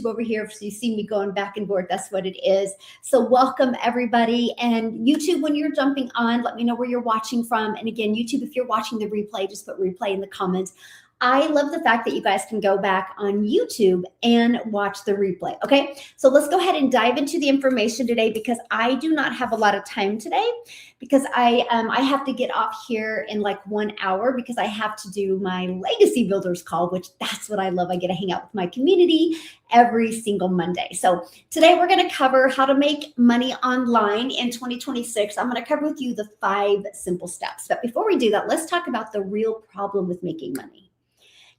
over here. So you see me going back and forth. That's what it is. So welcome everybody. And YouTube, when you're jumping on, let me know where you're watching from. And again, YouTube, if you're watching the replay, just put replay in the comments. I love the fact that you guys can go back on YouTube and watch the replay. Okay, so let's go ahead and dive into the information today because I do not have a lot of time today because I have to get off here in like 1 hour because I have to do my Legacy Builders call, which that's what I love. I get to hang out with my community every single Monday. So today we're going to cover how to make money online in 2026. I'm going to cover with you the 5 simple steps. But before we do that, let's talk about the real problem with making money.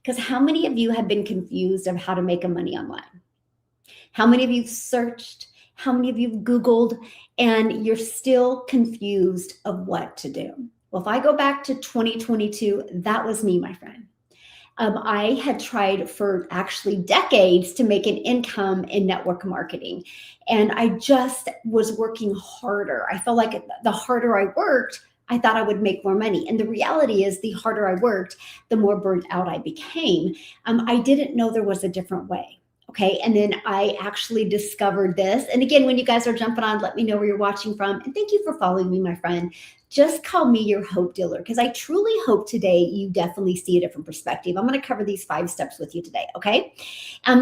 Because how many of you have been confused of how to make money online? How many of you have searched? How many of you have Googled and you're still confused of what to do? Well, if I go back to 2022, that was me, my friend. I had tried for actually decades to make an income in network marketing. And I just was working harder. I felt like the harder I worked, I thought I would make more money. And the reality is the harder I worked, the more burnt out I became. I didn't know there was a different way. Okay. And then I actually discovered this. And again, when you guys are jumping on, let me know where you're watching from. And thank you for following me, my friend. Just call me your hope dealer because I truly hope today you definitely see a different perspective. I'm going to cover these 5 steps with you today. Okay.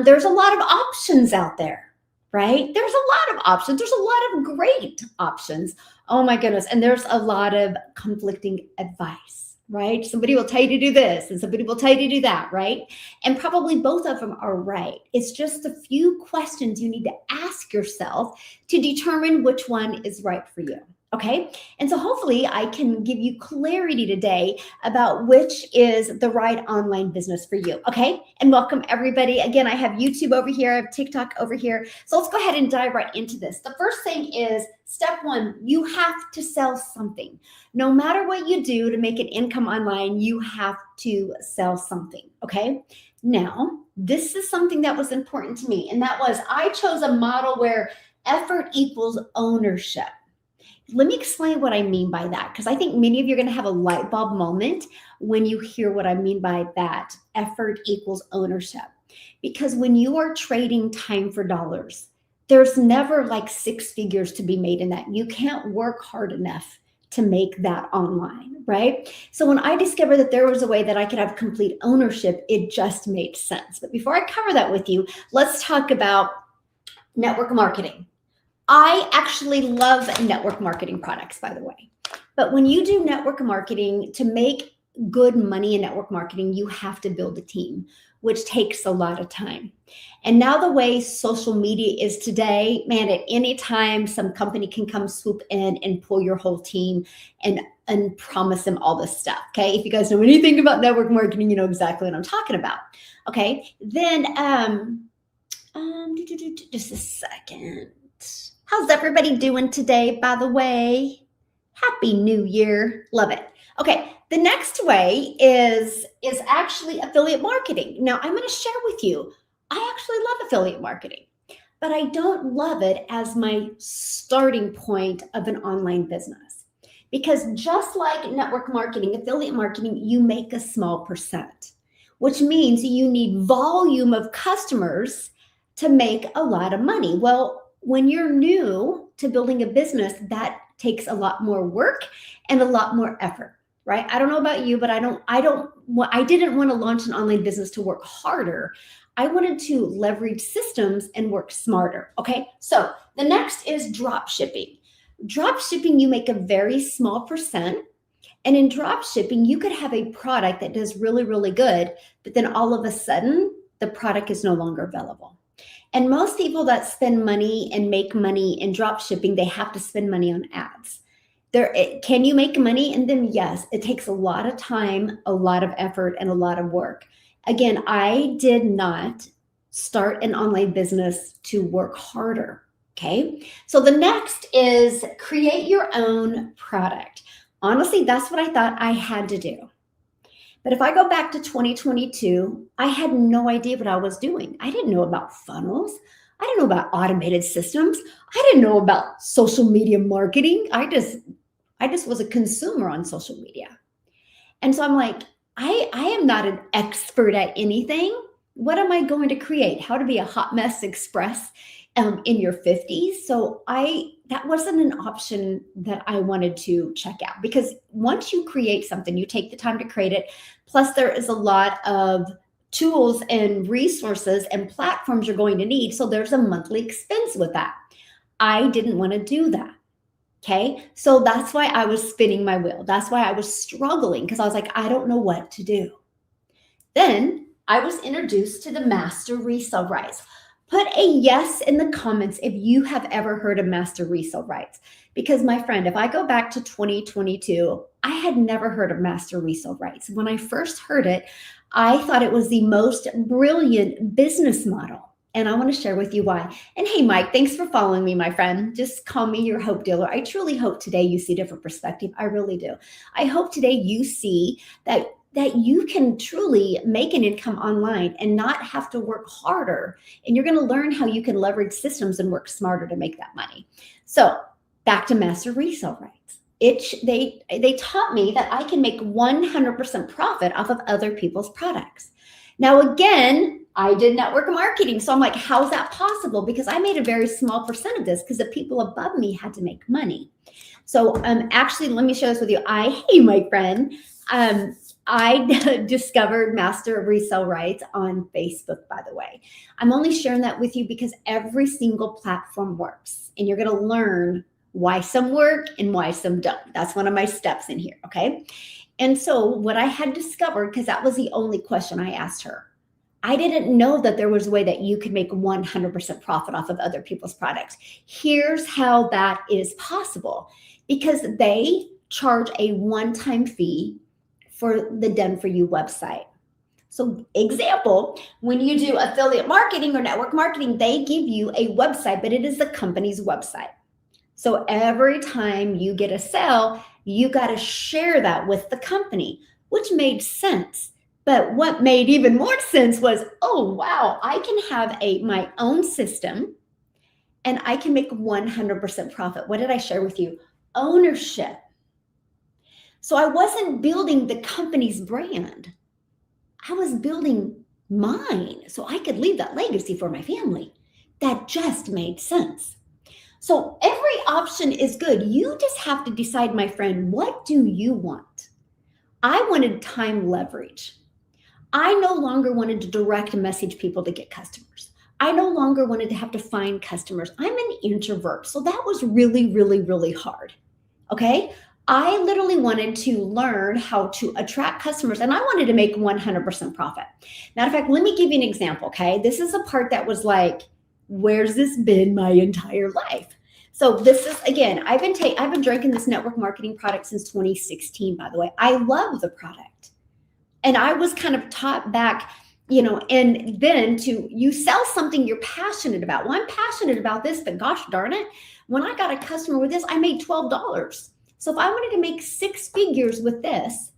There's a lot of options out there. Right? There's a lot of options. There's a lot of great options. Oh my goodness. And there's a lot of conflicting advice, right? Somebody will tell you to do this and somebody will tell you to do that, right? And probably both of them are right. It's just a few questions you need to ask yourself to determine which one is right for you. Okay. And so hopefully I can give you clarity today about which is the right online business for you. Okay. And welcome everybody. Again, I have YouTube over here. I have TikTok over here. So let's go ahead and dive right into this. The first thing is step 1, you have to sell something. No matter what you do to make an income online, you have to sell something. Okay. Now, this is something that was important to me. And that was, I chose a model where effort equals ownership. Let me explain what I mean by that, because I think many of you are going to have a light bulb moment when you hear what I mean by that. Effort equals ownership. Because when you are trading time for dollars, there's never like 6 figures to be made in that. You can't work hard enough to make that online, right? So when I discovered that there was a way that I could have complete ownership, it just made sense. But before I cover that with you, let's talk about network marketing. I actually love network marketing products, by the way. But when you do network marketing, to make good money in network marketing, you have to build a team, which takes a lot of time. And now the way social media is today, man, at any time, some company can come swoop in and pull your whole team and promise them all this stuff. Okay. If you guys know anything about network marketing, you know exactly what I'm talking about. Okay. Then, just a second. How's everybody doing today, by the way? Happy New Year. Love it. Okay, the next way is actually affiliate marketing. Now, I'm going to share with you, I actually love affiliate marketing, but I don't love it as my starting point of an online business. Because just like network marketing, affiliate marketing, you make a small percent, which means you need volume of customers to make a lot of money. Well, when you're new to building a business, that takes a lot more work and a lot more effort, right? I don't know about you, but I didn't want to launch an online business to work harder. I wanted to leverage systems and work smarter. Okay. So the next is drop shipping. Drop shipping, you make a very small percent. And in drop shipping, you could have a product that does really, really good, but then all of a sudden the product is no longer available. And most people that spend money and make money in drop shipping, they have to spend money on ads. Can you make money in them? Yes. It takes a lot of time, a lot of effort, and a lot of work. Again, I did not start an online business to work harder. Okay. So the next is create your own product. Honestly, that's what I thought I had to do. But if I go back to 2022, I had no idea what I was doing. I didn't know about funnels. I didn't know about automated systems. I didn't know about social media marketing. I just was a consumer on social media. And so I'm like, I am not an expert at anything. What am I going to create? How to be a hot mess express in your 50s. So that wasn't an option that I wanted to check out, because once you create something, you take the time to create it. Plus, there is a lot of tools and resources and platforms you're going to need. So there's a monthly expense with that. I didn't want to do that. Okay. So that's why I was spinning my wheel. That's why I was struggling, because I was like, I don't know what to do. Then I was introduced to the Master Resell Rights. Put a yes in the comments if you have ever heard of Master Resell Rights. Because my friend, if I go back to 2022, I had never heard of Master Resell Rights. When I first heard it, I thought it was the most brilliant business model. And I want to share with you why. And hey, Mike, thanks for following me, my friend. Just call me your hope dealer. I truly hope today you see a different perspective. I really do. I hope today you see that you can truly make an income online and not have to work harder. And you're going to learn how you can leverage systems and work smarter to make that money. So back to Master Resell Rights. They taught me that I can make 100% profit off of other people's products. Now, again, I did network marketing. So I'm like, how's that possible? Because I made a very small percent of this because the people above me had to make money. So actually, let me share this with you. Hey, my friend, I discovered Master Resell Rights on Facebook, by the way. I'm only sharing that with you because every single platform works, and you're going to learn why some work and why some don't. That's one of my steps in here, okay? And so what I had discovered, because that was the only question I asked her, I didn't know that there was a way that you could make 100% profit off of other people's products. Here's how that is possible, because they charge a one-time fee for the Done For You website. So example, when you do affiliate marketing or network marketing, they give you a website, but it is the company's website. So every time you get a sale, you got to share that with the company, which made sense. But what made even more sense was, oh, wow, I can have my own system and I can make 100% profit. What did I share with you? Ownership. So I wasn't building the company's brand. I was building mine so I could leave that legacy for my family. That just made sense. So every option is good. You just have to decide, my friend, what do you want? I wanted time leverage. I no longer wanted to direct message people to get customers. I no longer wanted to have to find customers. I'm an introvert, so that was really, really, really hard. Okay? I literally wanted to learn how to attract customers, and I wanted to make 100% profit. Matter of fact, let me give you an example, okay? This is a part that was like, where's this been my entire life? So this is, again, I've been drinking this network marketing product since 2016, by the way. I love the product. And I was kind of taught back, and then you sell something you're passionate about. Well, I'm passionate about this, but gosh darn it, when I got a customer with this, I made $12. So if I wanted to make 6 figures with this,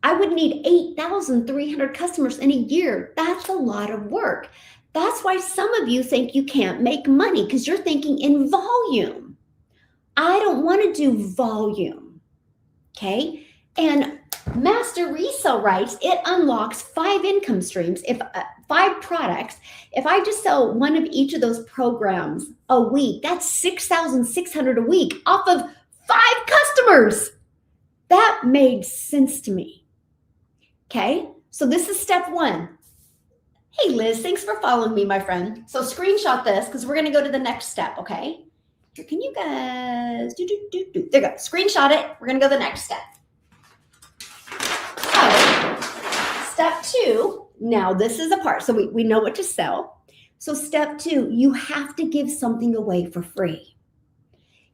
I would need 8,300 customers in a year. That's a lot of work. That's why some of you think you can't make money, because you're thinking in volume. I don't want to do volume, okay? And Master Resell Rights, it unlocks 5 income streams, 5 products. If I just sell one of each of those programs a week, that's 6,600 a week off of 5 customers. That made sense to me. Okay, so this is step 1. Hey, Liz, thanks for following me, my friend. So screenshot this because we're going to go to the next step, okay? Here, can you guys There you go. Screenshot it. We're going to go to the next step. So step 2, now this is a part. So we know what to sell. So step 2, you have to give something away for free.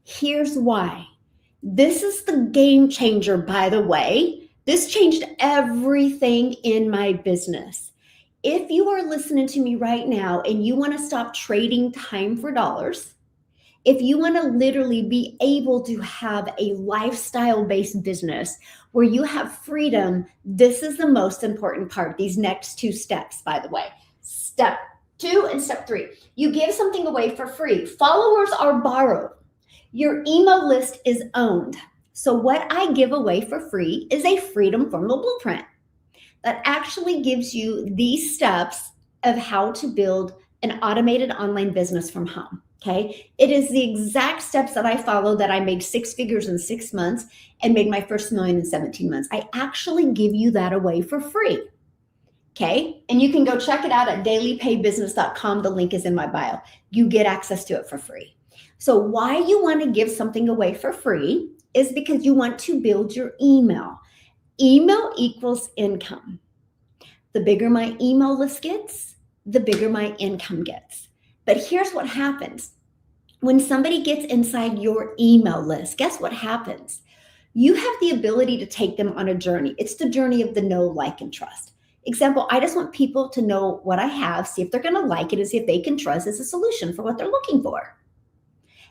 Here's why. This is the game changer, by the way. This changed everything in my business. If you are listening to me right now and you want to stop trading time for dollars, if you want to literally be able to have a lifestyle-based business where you have freedom, this is the most important part, these next 2 steps, by the way. Step 2 and step 3. You give something away for free. Followers are borrowed. Your email list is owned. So what I give away for free is a freedom formula blueprint. that actually gives you these steps of how to build an automated online business from home. Okay. It is the exact steps that I follow that I made 6 figures in 6 months and made my first million in 17 months. I actually give you that away for free. Okay. And you can go check it out at dailypaybusiness.com. The link is in my bio. You get access to it for free. So why you want to give something away for free is because you want to build your email. Email equals income. The bigger my email list gets, the bigger my income gets. But here's what happens. When somebody gets inside your email list, guess what happens? You have the ability to take them on a journey. It's the journey of the know, like, and trust. Example, I just want people to know what I have, see if they're going to like it, and see if they can trust as a solution for what they're looking for.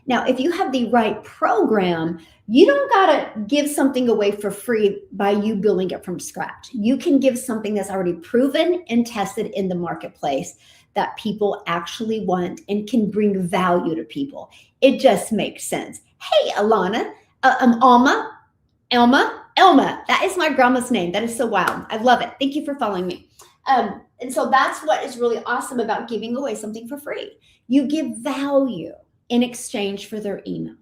Now, if you have the right program, you don't got to give something away for free by you building it from scratch. You can give something that's already proven and tested in the marketplace that people actually want and can bring value to people. It just makes sense. Hey, Alana, Elma. That is my grandma's name. That is so wild. I love it. Thank you for following me. And so that's what is really awesome about giving away something for free. You give value in exchange for their email.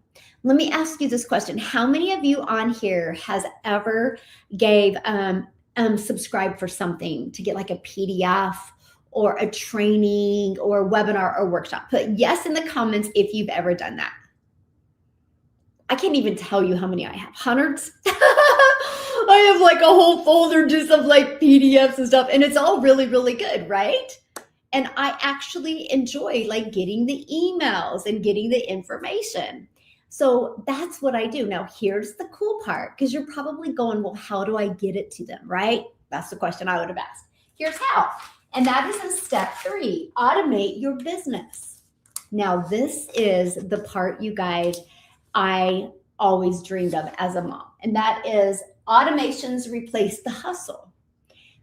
Let me ask you this question. How many of you on here has ever gave subscribe for something to get like a PDF or a training or a webinar or workshop? Put yes in the comments if you've ever done that. I can't even tell you how many I have. Hundreds. I have like a whole folder just of like PDFs and stuff, and it's all really, really good, right? And I actually enjoy like getting the emails and getting the information. So that's what I do. Now, here's the cool part, because you're probably going, well, how do I get it to them, right? That's the question I would have asked. Here's how. And that is in step 3, automate your business. Now, this is the part, you guys, I always dreamed of as a mom, and that is automations replace the hustle.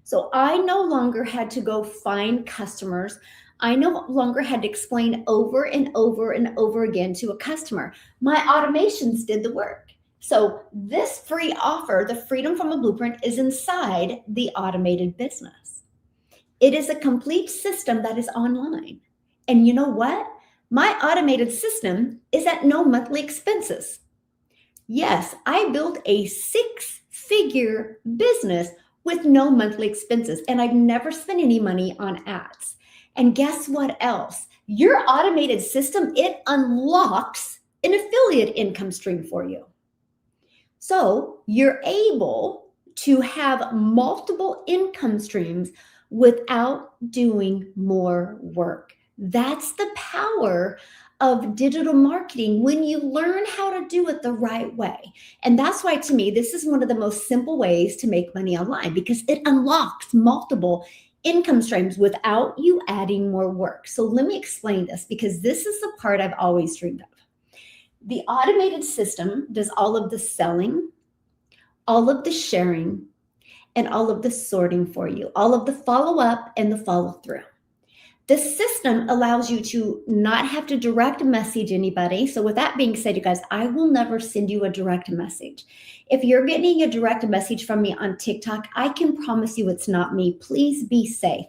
So I no longer had to go find customers. I no longer had to explain over and over and over again to a customer. My automations did the work. So this free offer, the Freedom from a Blueprint, is inside the automated business. It is a complete system that is online. And you know what? My automated system is at no monthly expenses. Yes, I built a 6-figure business with no monthly expenses, and I've never spent any money on ads. And guess what else? Your automated system, it unlocks an affiliate income stream for you. So you're able to have multiple income streams without doing more work. That's the power of digital marketing when you learn how to do it the right way. And that's why, to me, this is one of the most simple ways to make money online, because it unlocks multiple income streams without you adding more work. So let me explain this, because this is the part I've always dreamed of. The automated system does all of the selling, all of the sharing, and all of the sorting for you, all of the follow-up and the follow-through. The system allows you to not have to direct message anybody. So with that being said, you guys, I will never send you a direct message. If you're getting a direct message from me on TikTok, I can promise you it's not me. Please be safe.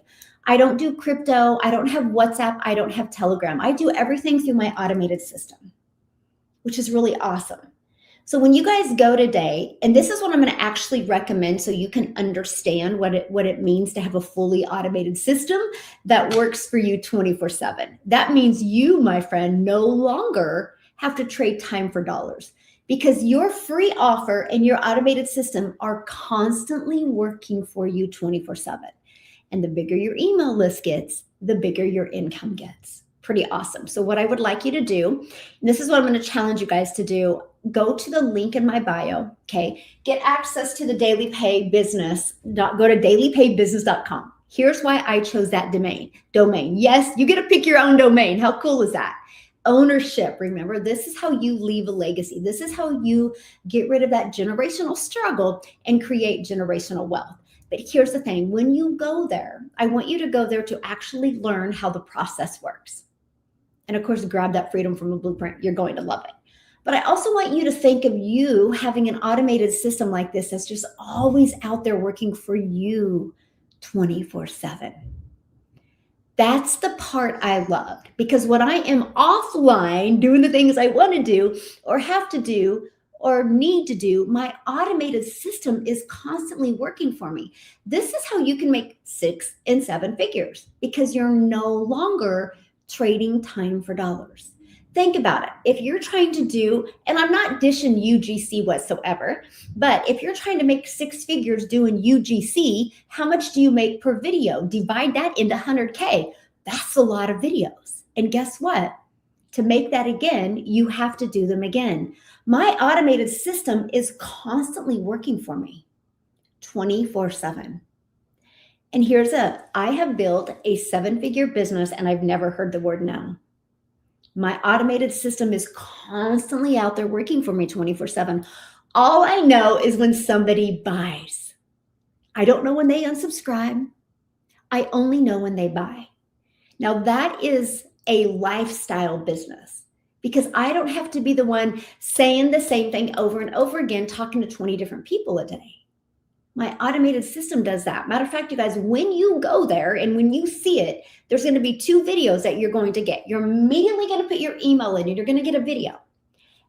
I don't do crypto. I don't have WhatsApp. I don't have Telegram. I do everything through my automated system, which is really awesome. So when you guys go today, and this is what I'm going to actually recommend so you can understand what it means to have a fully automated system that works for you 24/7. That means you, my friend, no longer have to trade time for dollars, because your free offer and your automated system are constantly working for you 24/7. And the bigger your email list gets, the bigger your income gets. Pretty awesome. So what I would like you to do, and this is what I'm going to challenge you guys to do, go to the link in my bio, okay? Get access to the Daily Pay Business. Go to dailypaybusiness.com. Here's why I chose that domain. Yes, you get to pick your own domain. How cool is that? Ownership. Remember, this is how you leave a legacy. This is how you get rid of that generational struggle and create generational wealth. But here's the thing. When you go there, I want you to go there to actually learn how the process works. And of course, grab that Freedom from a Blueprint. You're going to love it. But I also want you to think of you having an automated system like this that's just always out there working for you 24/7. That's the part I loved, because when I am offline doing the things I want to do or have to do or need to do, my automated system is constantly working for me. This is how you can make 6 and 7 figures, because you're no longer trading time for dollars. Think about it. If you're trying to do, and I'm not dishing UGC whatsoever, but if you're trying to make 6 figures doing UGC, how much do you make per video? Divide that into 100K. That's a lot of videos. And guess what? To make that again, you have to do them again. My automated system is constantly working for me 24/7. And I have built a 7-figure business and I've never heard the word no. My automated system is constantly out there working for me 24/7. All I know is when somebody buys. I don't know when they unsubscribe. I only know when they buy. Now that is a lifestyle business, because I don't have to be the one saying the same thing over and over again, talking to 20 different people a day. My automated system does that. Matter of fact, you guys, when you go there and when you see it, there's going to be 2 videos that you're going to get. You're immediately going to put your email in and you're going to get a video.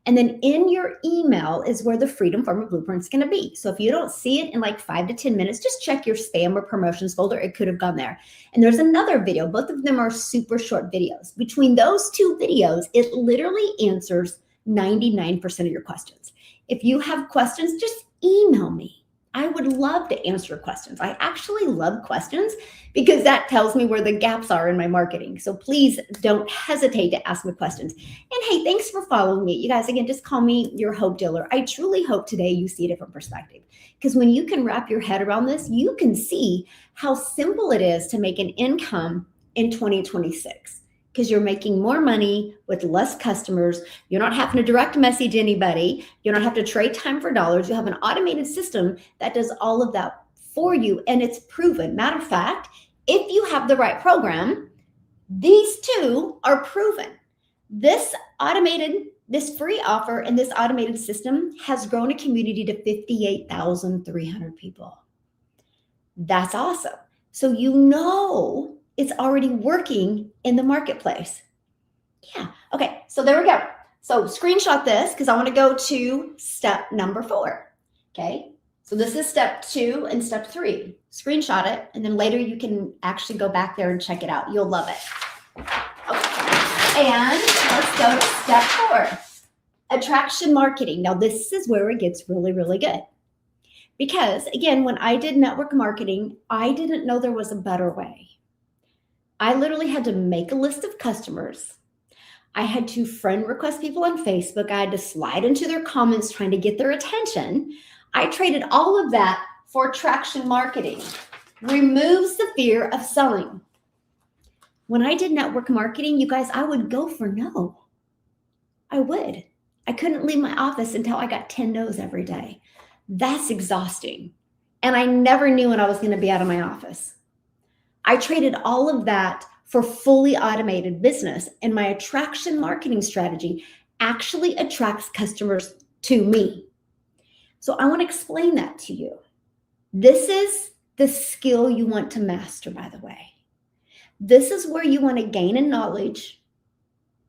And then in your email is where the Freedom Farmer Blueprint is going to be. So if you don't see it in like 5 to 10 minutes, just check your spam or promotions folder. It could have gone there. And there's another video. Both of them are super short videos. Between those 2 videos, it literally answers 99% of your questions. If you have questions, just email me. I would love to answer questions. I actually love questions because that tells me where the gaps are in my marketing. So please don't hesitate to ask me questions. And hey, thanks for following me. You guys, again, just call me your hope dealer. I truly hope today you see a different perspective, because when you can wrap your head around this, you can see how simple it is to make an income in 2026. Because you're making more money with less customers. You're not having to direct message anybody. You don't have to trade time for dollars. You have an automated system that does all of that for you, and it's proven. Matter of fact, if you have the right program, these 2 are proven. This free offer and this automated system has grown a community to 58,300 people. That's awesome. So you know it's already working in the marketplace. Yeah. Okay. So there we go. So screenshot this because I want to go to step number 4. Okay. So this is step 2 and step 3. Screenshot it. And then later you can actually go back there and check it out. You'll love it. Okay. And let's go to step 4. Attraction marketing. Now this is where it gets really, really good. Because again, when I did network marketing, I didn't know there was a better way. I literally had to make a list of customers. I had to friend request people on Facebook. I had to slide into their comments trying to get their attention. I traded all of that for attraction marketing. Removes the fear of selling. When I did network marketing, you guys, I would go for no. I would. I couldn't leave my office until I got 10 no's every day. That's exhausting. And I never knew when I was going to be out of my office. I traded all of that for fully automated business, and my attraction marketing strategy actually attracts customers to me. So I want to explain that to you. This is the skill you want to master, by the way. This is where you want to gain in knowledge,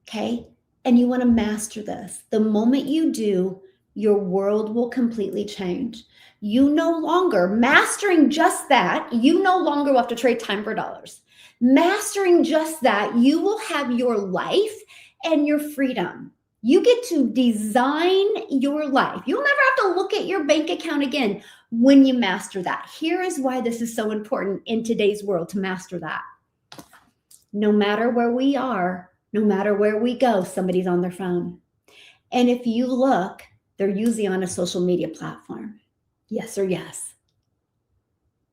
okay? And you want to master this. The moment you do, your world will completely change. You no longer, mastering just that, you no longer will have to trade time for dollars. Mastering just that, you will have your life and your freedom. You get to design your life. You'll never have to look at your bank account again when you master that. Here is why this is so important in today's world, to master that. No matter where we are, no matter where we go, somebody's on their phone. And if you look, they're usually on a social media platform. Yes or yes.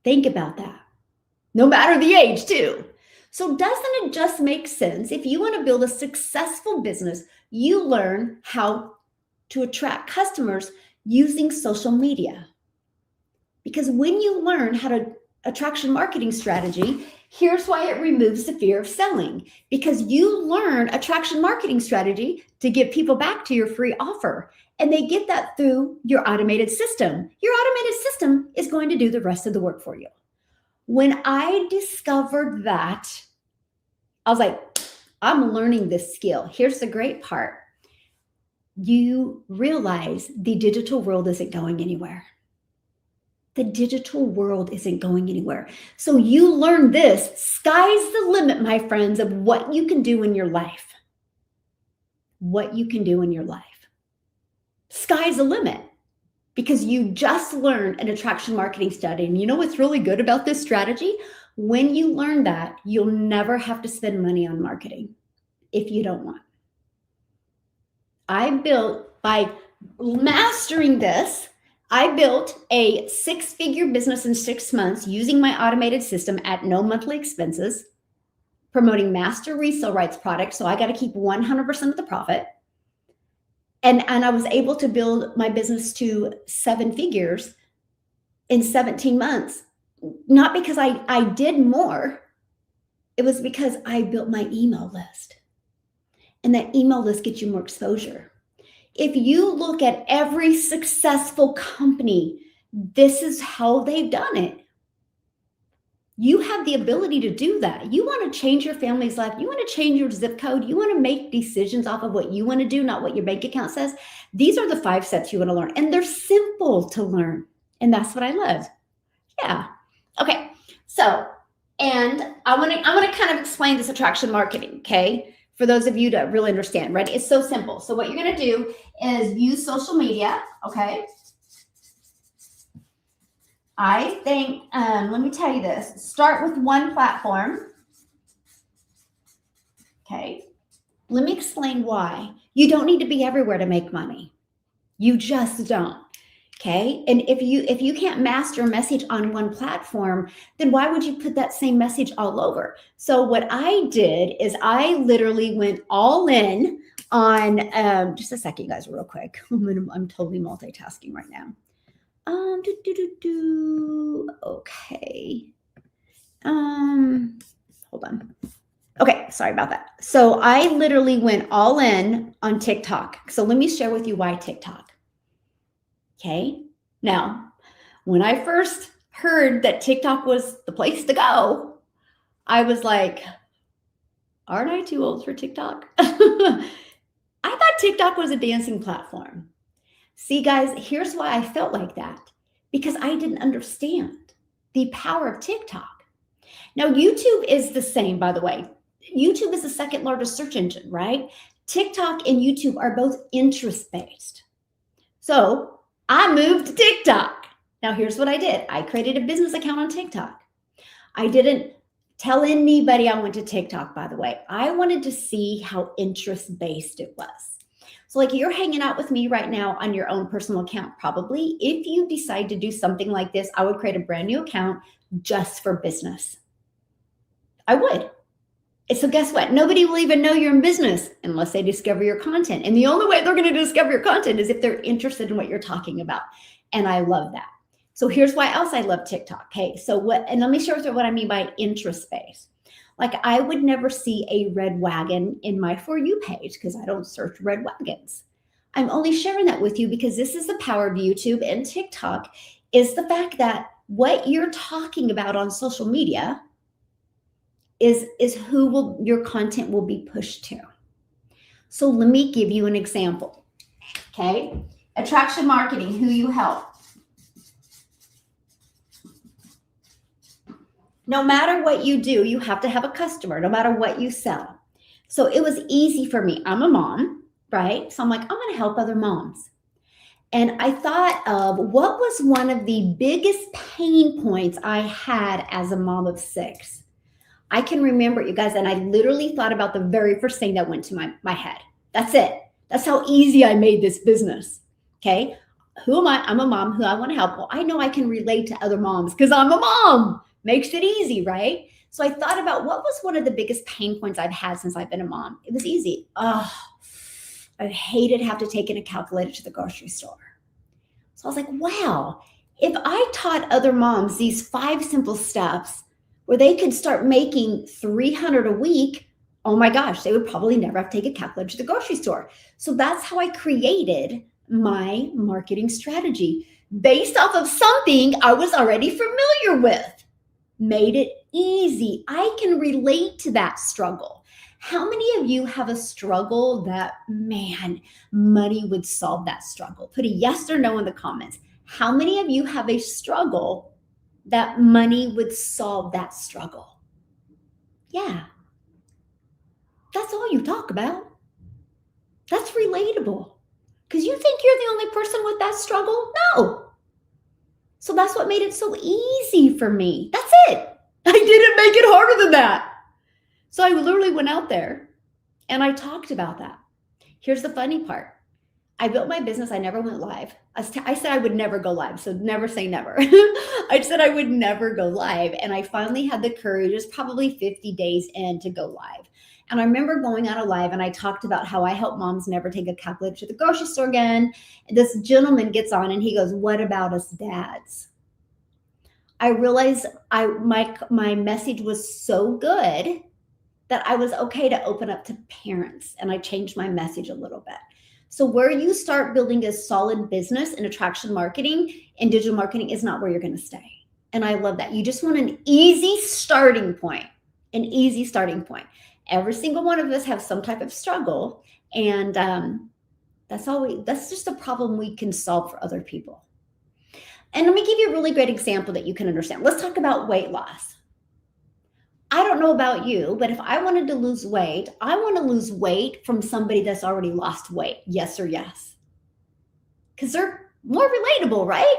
Think about that. No matter the age, too. So doesn't it just make sense, if you want to build a successful business, you learn how to attract customers using social media? Because when you learn how to attraction marketing strategy, here's why it removes the fear of selling. Because you learn attraction marketing strategy to get people back to your free offer. And they get that through your automated system. Your automated system is going to do the rest of the work for you. When I discovered that, I was like, I'm learning this skill. Here's the great part. You realize the digital world isn't going anywhere. The digital world isn't going anywhere. So you learn this. Sky's the limit, my friends, of what you can do in your life. What you can do in your life. Sky's the limit because you just learned an attraction marketing study. And you know what's really good about this strategy? When you learn that, you'll never have to spend money on marketing if you don't want. I built, by mastering this, I built a 6-figure business in 6 months using my automated system at no monthly expenses, promoting master resale rights products. So I got to keep 100% of the profit. And I was able to build my business to 7 figures in 17 months. Not because I did more. It was because I built my email list. And that email list gets you more exposure. If you look at every successful company, this is how they've done it. You have the ability to do that. You want to change your family's life. You want to change your zip code. You want to make decisions off of what you want to do, not what your bank account says. These are the 5 steps you want to learn. And they're simple to learn. And that's what I love. Yeah. Okay. So, and I want to kind of explain this attraction marketing, okay? For those of you to really understand, right? It's so simple. So what you're going to do is use social media, okay? I think, let me tell you this. Start with one platform, okay? Let me explain why. You don't need to be everywhere to make money. You just don't. Okay. And if you can't master a message on one platform, then why would you put that same message all over? So what I did is I literally went all in on, just a second, guys, real quick. I'm totally multitasking right now. Okay. Hold on. Okay. Sorry about that. So I literally went all in on TikTok. So let me share with you why TikTok. Okay. Now, when I first heard that TikTok was the place to go, I was like, aren't I too old for TikTok? I thought TikTok was a dancing platform. See, guys, here's why I felt like that. Because I didn't understand the power of TikTok. Now, YouTube is the same, by the way. YouTube is the second largest search engine, right? TikTok and YouTube are both interest-based. So I moved to TikTok. Now, here's what I did. I created a business account on TikTok. I didn't tell anybody I went to TikTok, by the way. I wanted to see how interest-based it was. So like you're hanging out with me right now on your own personal account, probably. If you decide to do something like this, I would create a brand new account just for business. I would. And so guess what? Nobody will even know you're in business unless they discover your content. And the only way they're going to discover your content is if they're interested in what you're talking about. And I love that. So here's why else I love TikTok. Okay. So and let me share with you what I mean by interest based. Like I would never see a red wagon in my For You page because I don't search red wagons. I'm only sharing that with you because this is the power of YouTube and TikTok is the fact that what you're talking about on social media is who your content will be pushed to. So let me give you an example. Okay. Attraction marketing, who you help. No matter what you do, you have to have a customer, no matter what you sell. So it was easy for me. I'm a mom, right? So I'm like, I'm going to help other moms. And I thought of what was one of the biggest pain points I had as a mom of 6. I can remember, you guys, and I literally thought about the very first thing that went to my head. That's it. That's how easy I made this business. Okay. Who am I? I'm a mom who I want to help. Well, I know I can relate to other moms because I'm a mom. Makes it easy, right? So I thought about what was one of the biggest pain points I've had since I've been a mom. It was easy. Oh, I hated having to take in a calculator to the grocery store. So I was like, wow, if I taught other moms these 5 simple steps where they could start making $300 a week, oh my gosh, they would probably never have to take a calculator to the grocery store. So that's how I created my marketing strategy based off of something I was already familiar with. made it easy. I can relate to that struggle. How many of you have a struggle that, man, money would solve that struggle? Put a yes or no in the comments. How many of you have a struggle that money would solve that struggle? Yeah, that's all you talk about. That's relatable. Because you think you're the only person with that struggle? No. So that's what made it so easy for me. That's it. I didn't make it harder than that. So I literally went out there and I talked about that. Here's the funny part. I built my business. I never went live. I said I would never go live. So never say never. I said I would never go live. And I finally had the courage. It was probably 50 days in to go live. And I remember going on a live and I talked about how I help moms never take a calculator to the grocery store again. And this gentleman gets on and he goes, "What about us dads?" I realized my message was so good that I was okay to open up to parents, and I changed my message a little bit. So where you start building a solid business in attraction marketing and digital marketing is not where you're going to stay. And I love that. You just want an easy starting point, an easy starting point. Every single one of us have some type of struggle, and that's just a problem we can solve for other people. And let me give you a really great example that you can understand. Let's talk about weight loss. I don't know about you, but if I wanted to lose weight, I want to lose weight from somebody that's already lost weight. Yes or yes? Because they're more relatable, right?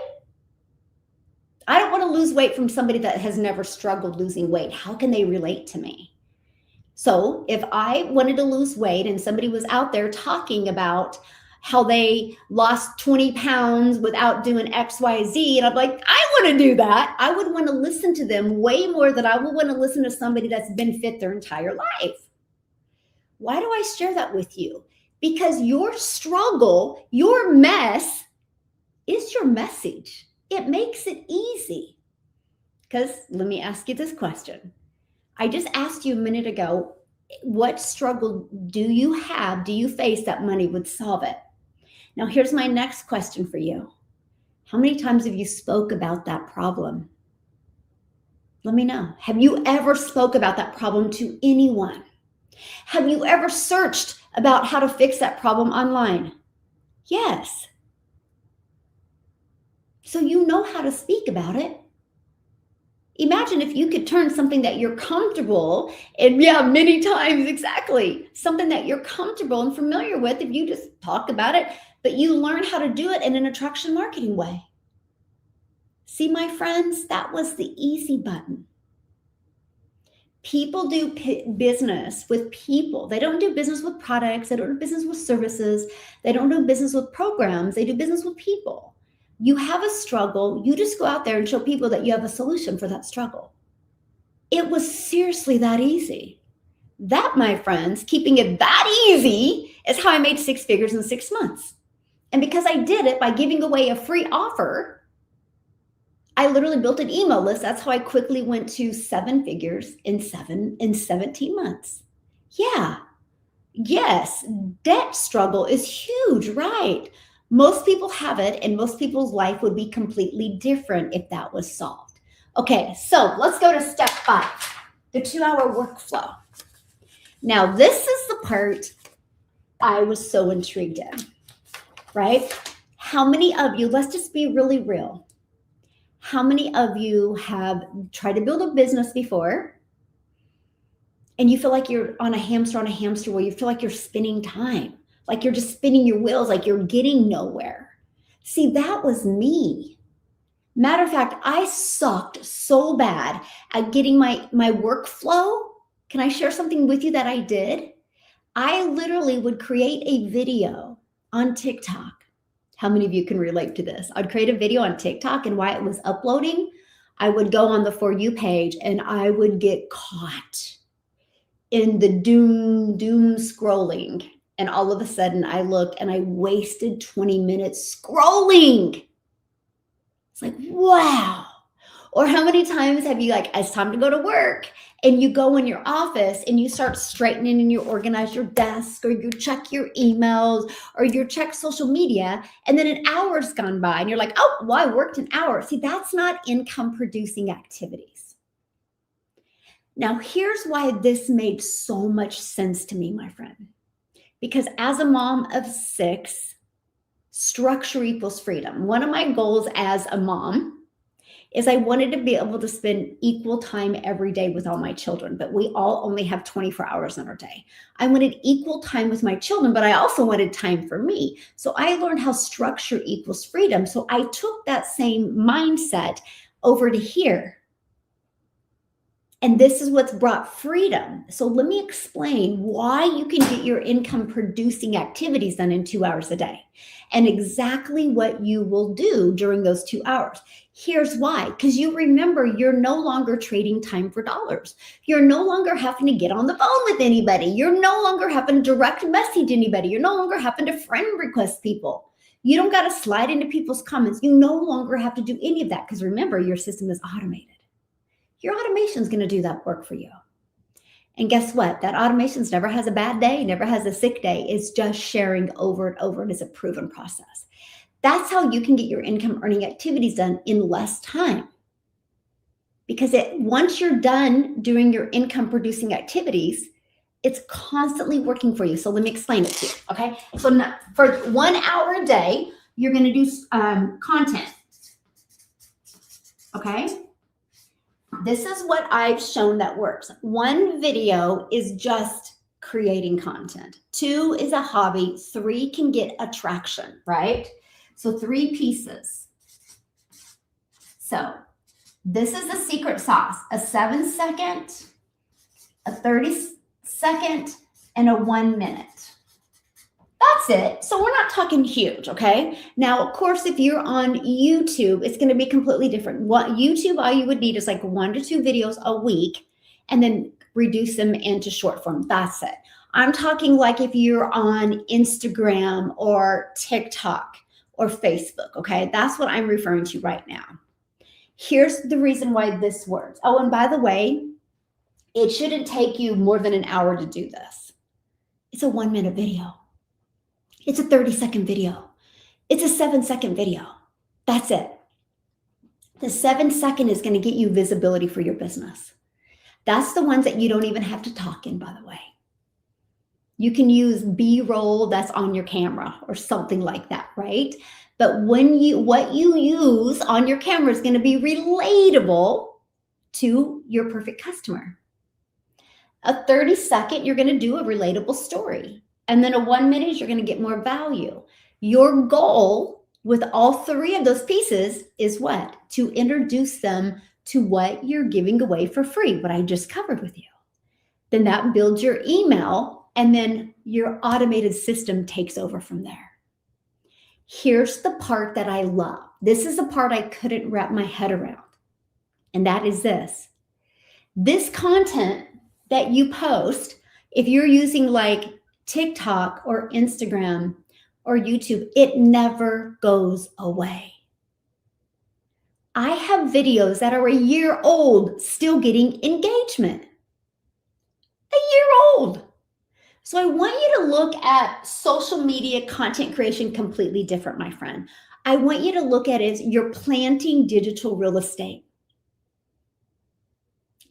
I don't want to lose weight from somebody that has never struggled losing weight. How can they relate to me? So if I wanted to lose weight and somebody was out there talking about how they lost 20 pounds without doing X, Y, Z, and I'm like, I want to do that. I would want to listen to them way more than I would want to listen to somebody that's been fit their entire life. Why do I share that with you? Because your struggle, your mess is your message. It makes it easy. Because let me ask you this question. I just asked you a minute ago, what struggle do you have, do you face that money would solve it? Now, here's my next question for you. How many times have you spoke about that problem? Let me know. Have you ever spoke about that problem to anyone? Have you ever searched about how to fix that problem online? Yes. So you know how to speak about it. Imagine if you could turn something that you're comfortable, and many times, exactly, something that you're comfortable and familiar with, if you just talk about it, but you learn how to do it in an attraction marketing way. See, my friends, that was the easy button. People do business with people. They don't do business with products. They don't do business with services. They don't do business with programs. They do business with people. You have a struggle. You just go out there and show people that you have a solution for that struggle. It was seriously that easy. That, my friends, keeping it that easy is how I made 6 figures in 6 months. And because I did it by giving away a free offer, I literally built an email list. That's how I quickly went to 7 figures in 17 months. Yeah. Yes. Debt struggle is huge, right? Most people have it, and most people's life would be completely different if that was solved. Okay, so let's go to step 5, the 2-hour workflow. Now, this is the part I was so intrigued in, right? How many of you, let's just be really real. How many of you have tried to build a business before and you feel like you're on a hamster wheel? You feel like you're spinning time, like you're just spinning your wheels, like you're getting nowhere. See, that was me. Matter of fact, I sucked so bad at getting my workflow. Can I share something with you that I did? I literally would create a video on TikTok. How many of you can relate to this? I'd create a video on TikTok, and while it was uploading, I would go on the For You page and I would get caught in the doom scrolling. And all of a sudden I looked and I wasted 20 minutes scrolling. It's like, wow. Or how many times have you, it's time to go to work, and you go in your office and you start straightening and you organize your desk, or you check your emails, or you check social media, and then an hour's gone by and you're like, oh, well, I worked an hour. See, that's not income producing activities. Now, here's why this made so much sense to me, my friend. Because as a mom of 6, structure equals freedom. One of my goals as a mom is I wanted to be able to spend equal time every day with all my children, but we all only have 24 hours in our day. I wanted equal time with my children, but I also wanted time for me. So I learned how structure equals freedom. So I took that same mindset over to here. And this is what's brought freedom. So let me explain why you can get your income producing activities done in 2 hours a day and exactly what you will do during those 2 hours. Here's why. Because you remember, you're no longer trading time for dollars. You're no longer having to get on the phone with anybody. You're no longer having to direct message anybody. You're no longer having to friend request people. You don't got to slide into people's comments. You no longer have to do any of that because remember, your system is automated. Your automation is going to do that work for you. And guess what? That automation never has a bad day, never has a sick day. It's just sharing over and over, and it's a proven process. That's how you can get your income earning activities done in less time. Because once you're done doing your income producing activities, it's constantly working for you. So let me explain it to you, okay? So for 1 hour a day, you're going to do content, okay? This is what I've shown that works. 1 video is just creating content. 2 is a hobby. 3 can get attraction, right? So 3 pieces. So this is the secret sauce, a 7-second, a 30-second, and a 1 minute. That's it. So we're not talking huge, okay? Now, of course, if you're on YouTube, it's going to be completely different. What YouTube, all you would need is like 1 to 2 videos a week and then reduce them into short form. That's it. I'm talking like if you're on Instagram or TikTok or Facebook, okay? That's what I'm referring to right now. Here's the reason why this works. Oh, and by the way, it shouldn't take you more than an hour to do this. It's a 1-minute video. It's a 30-second video. It's a 7-second video. That's it. The 7-second is going to get you visibility for your business. That's the ones that you don't even have to talk in, by the way. You can use B-roll that's on your camera or something like that, right? But what you use on your camera is going to be relatable to your perfect customer. A 30-second, you're going to do a relatable story. And then a 1 minute, you're going to get more value. Your goal with all 3 of those pieces is what? To introduce them to what you're giving away for free, what I just covered with you. Then that builds your email, and then your automated system takes over from there. Here's the part that I love. This is the part I couldn't wrap my head around. And that is this. This content that you post, if you're using like TikTok or Instagram or YouTube, it never goes away. I have videos that are a year old still getting engagement. A year old. So I want you to look at social media content creation completely different, my friend. I want you to look at it as you're planting digital real estate.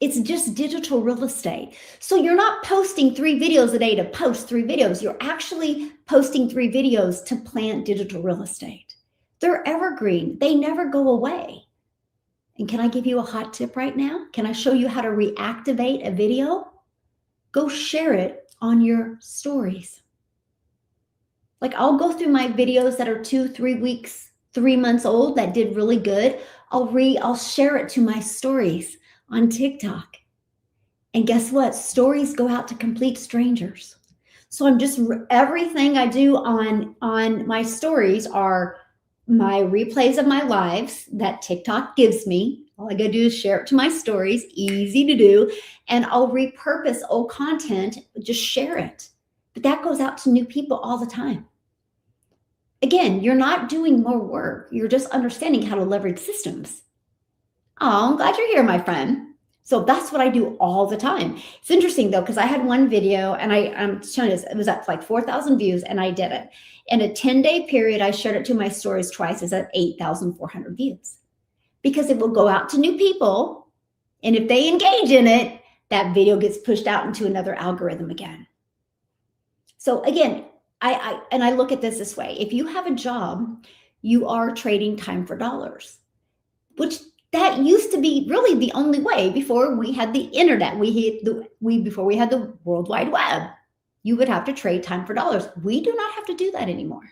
It's just digital real estate. So you're not posting 3 videos a day to post 3 videos. You're actually posting 3 videos to plant digital real estate. They're evergreen. They never go away. And can I give you a hot tip right now? Can I show you how to reactivate a video? Go share it on your stories. Like I'll go through my videos that are 2, 3 weeks, 3 months old that did really good. I'll share it to my stories on TikTok. And guess what? Stories go out to complete strangers. So I'm just, everything I do on my stories are my replays of my lives that TikTok gives me. All I gotta do is share it to my stories, easy to do. And I'll repurpose old content, just share it. But that goes out to new people all the time. Again, you're not doing more work. You're just understanding how to leverage systems. Oh, I'm glad you're here, my friend. So that's what I do all the time. It's interesting though, because I had one video and I'm showing this, it was at like 4,000 views and I did it. In a 10-day period, I shared it to my stories twice. It's at 8,400 views because it will go out to new people. And if they engage in it, that video gets pushed out into another algorithm again. So again, I look at this way. If you have a job, you are trading time for dollars, which that used to be really the only way before we had the internet. Before we had the World Wide Web, you would have to trade time for dollars. We do not have to do that anymore.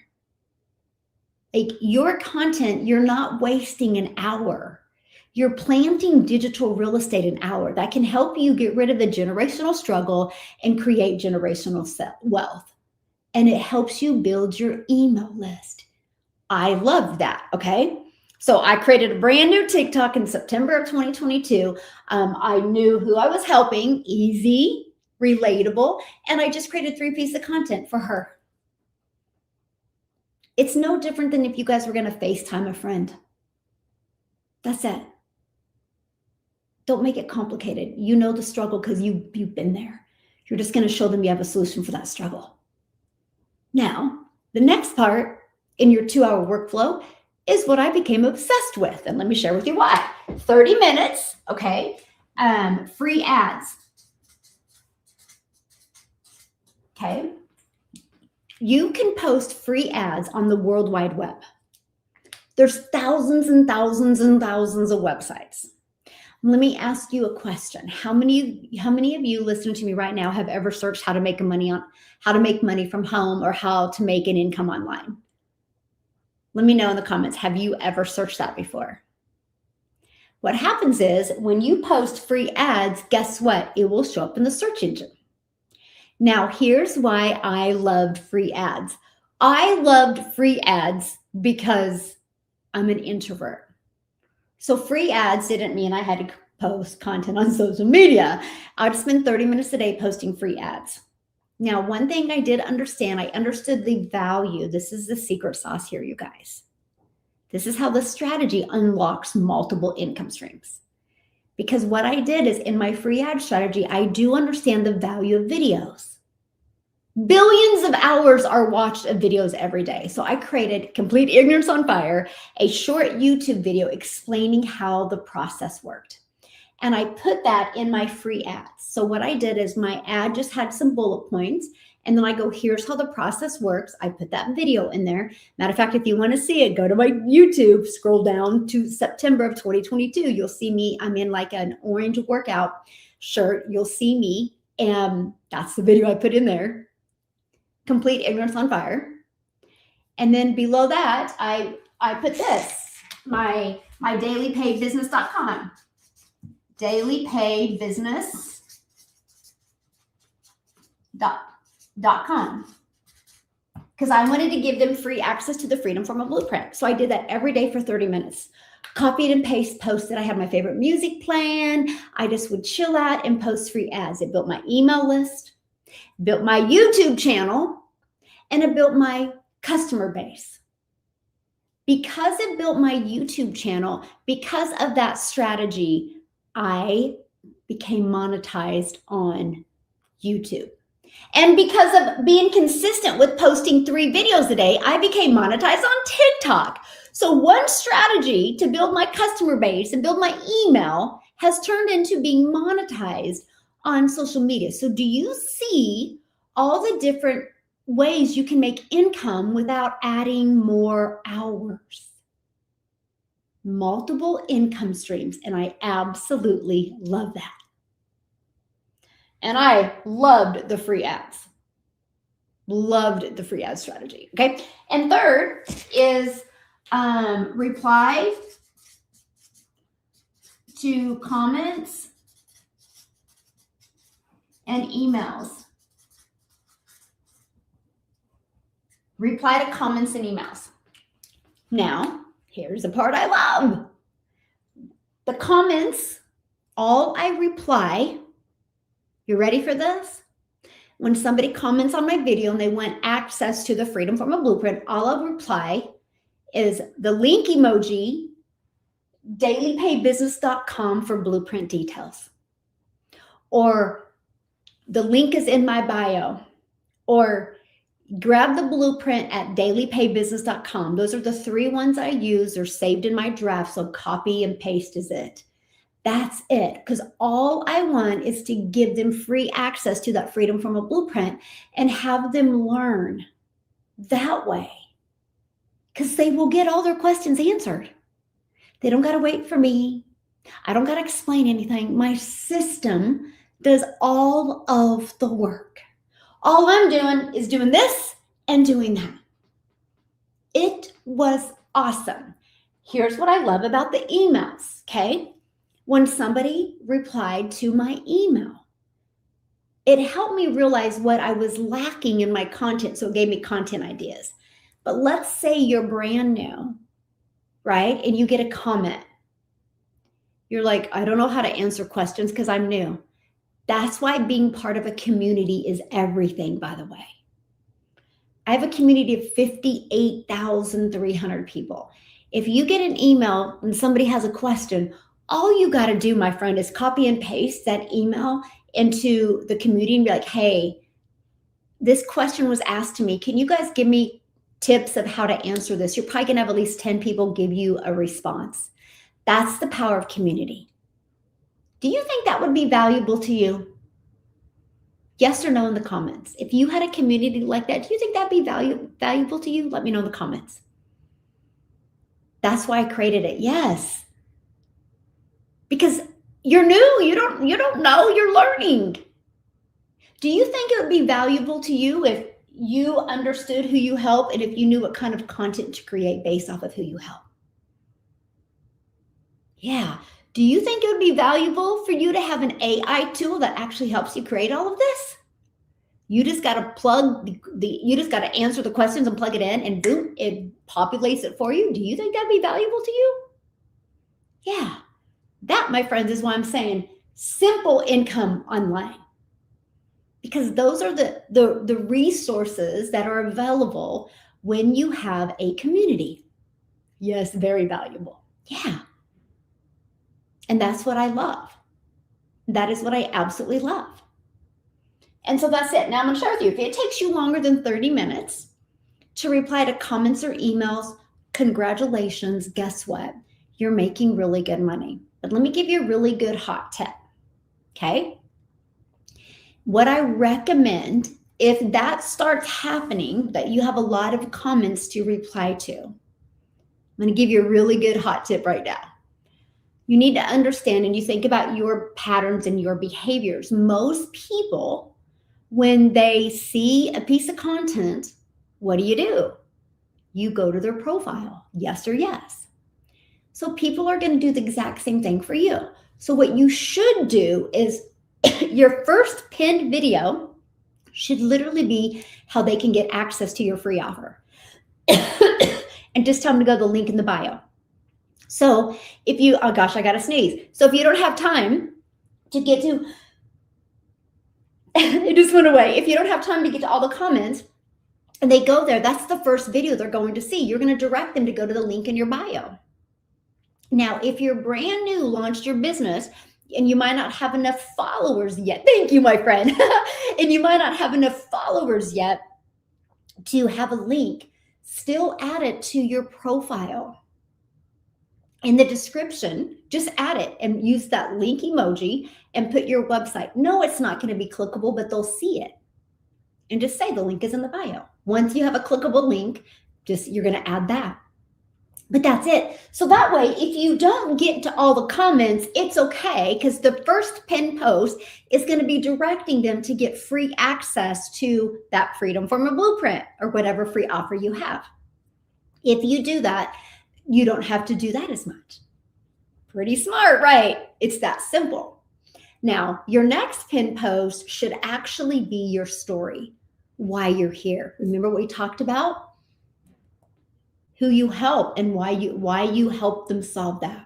Like your content, you're not wasting an hour. You're planting digital real estate an hour that can help you get rid of the generational struggle and create generational wealth. And it helps you build your email list. I love that. Okay. So I created a brand new TikTok in September of 2022. I knew who I was helping, easy, relatable, and I just created 3 pieces of content for her. It's no different than if you guys were going to FaceTime a friend. That's it. Don't make it complicated. You know the struggle because you've been there. You're just going to show them you have a solution for that struggle. Now, the next part in your 2-hour workflow is what I became obsessed with. And let me share with you why. 30 minutes, okay, free ads. Okay. You can post free ads on the World Wide Web. There's thousands and thousands and thousands of websites. Let me ask you a question. How many of you listening to me right now have ever searched how to make money from home or how to make an income online? Let me know in the comments. Have you ever searched that before? What happens is when you post free ads, guess what? It will show up in the search engine. Now, here's why I loved free ads. I loved free ads because I'm an introvert. So free ads didn't mean I had to post content on social media. I'd spend 30 minutes a day posting free ads. Now, one thing I did understand, I understood the value. This is the secret sauce here, you guys. This is how the strategy unlocks multiple income streams. Because what I did is in my free ad strategy, I do understand the value of videos. Billions of hours are watched of videos every day. So I created, complete ignorance on fire, a short YouTube video explaining how the process worked. And I put that in my free ads. So what I did is my ad just had some bullet points. And then I go, here's how the process works. I put that video in there. Matter of fact, if you want to see it, go to my YouTube, scroll down to September of 2022. You'll see me. I'm in like an orange workout shirt. You'll see me. And that's the video I put in there. Complete ignorance on fire. And then below that, I put this, my dailypaidbusiness.com. dailypaidbusiness.com. Because I wanted to give them free access to the Freedom Formula Blueprint. So I did that every day for 30 minutes. Copied and posted. I had my favorite music playing. I just would chill out and post free ads. It built my email list, built my YouTube channel, and it built my customer base. Because it built my YouTube channel, because of that strategy, I became monetized on YouTube. And because of being consistent with posting 3 videos a day, I became monetized on TikTok. So one strategy to build my customer base and build my email has turned into being monetized on social media. So do you see all the different ways you can make income without adding more hours? Multiple income streams, and I absolutely love that. And I loved the free ads. Loved the free ad strategy. Okay. And third is reply to comments and emails. Reply to comments and emails. Now, here's the part I love. The comments, all I reply. You ready for this? When somebody comments on my video and they want access to the Freedom Formula Blueprint, all I'll reply is the link emoji, dailypaidbusiness.com for blueprint details. Or the link is in my bio. Or grab the blueprint at dailypaidbusiness.com. Those are the 3 ones I use. They're saved in my draft, so copy and paste is it. That's it. Because all I want is to give them free access to that Freedom from a Blueprint and have them learn that way. Because they will get all their questions answered. They don't got to wait for me. I don't got to explain anything. My system does all of the work. All I'm doing is doing this and doing that. It was awesome. Here's what I love about the emails, okay? When somebody replied to my email, it helped me realize what I was lacking in my content, so it gave me content ideas. But let's say you're brand new, right? And you get a comment. You're like, I don't know how to answer questions because I'm new. That's why being part of a community is everything, by the way. I have a community of 58,300 people. If you get an email and somebody has a question, all you got to do, my friend, is copy and paste that email into the community and be like, hey, this question was asked to me. Can you guys give me tips of how to answer this? You're probably going to have at least 10 people give you a response. That's the power of community. Do you think that would be valuable to you? Yes or no in the comments. If you had a community like that, do you think that'd be valuable to you? Let me know in the comments. That's why I created it. Yes. Because you're new, you don't know, you're learning. Do you think it would be valuable to you if you understood who you help and if you knew what kind of content to create based off of who you help? Yeah. Do you think it would be valuable for you to have an AI tool that actually helps you create all of this? You just got to you just got to answer the questions and plug it in and boom, it populates it for you. Do you think that'd be valuable to you? Yeah. That, my friends, is why I'm saying simple income online. Because those are the resources that are available when you have a community. Yes, very valuable. Yeah. And that's what I love. That is what I absolutely love. And so that's it. Now I'm going to share with you, if it takes you longer than 30 minutes to reply to comments or emails, congratulations, guess what? You're making really good money. But let me give you a really good hot tip, okay? What I recommend, if that starts happening, that you have a lot of comments to reply to, I'm going to give you a really good hot tip right now. You need to understand, and you think about your patterns and your behaviors. Most people, when they see a piece of content, what do? You go to their profile, yes or yes. So people are going to do the exact same thing for you. So what you should do is your first pinned video should literally be how they can get access to your free offer. And just tell them to go to the link in the bio. So if you, oh gosh, I got to sneeze. So if you don't have time to get to, it just went away. If you don't have time to get to all the comments and they go there, that's the first video they're going to see. You're going to direct them to go to the link in your bio. Now, if you're brand new, launched your business, and you might not have enough followers yet. Thank you, my friend. And you might not have enough followers yet to have a link. Still add it to your profile. In the description, just add it and use that link emoji and put your website. No, it's not going to be clickable, but they'll see it. And just say the link is in the bio. Once you have a clickable link, you're going to add that. But that's it. So that way, if you don't get to all the comments, it's okay, because the first pinned post is going to be directing them to get free access to that Freedom from a Blueprint or whatever free offer you have. If you do that, you don't have to do that as much. Pretty smart, right? It's that simple. Now, your next pinned post should actually be your story, why you're here. Remember what we talked about? Who you help and why you help them solve that.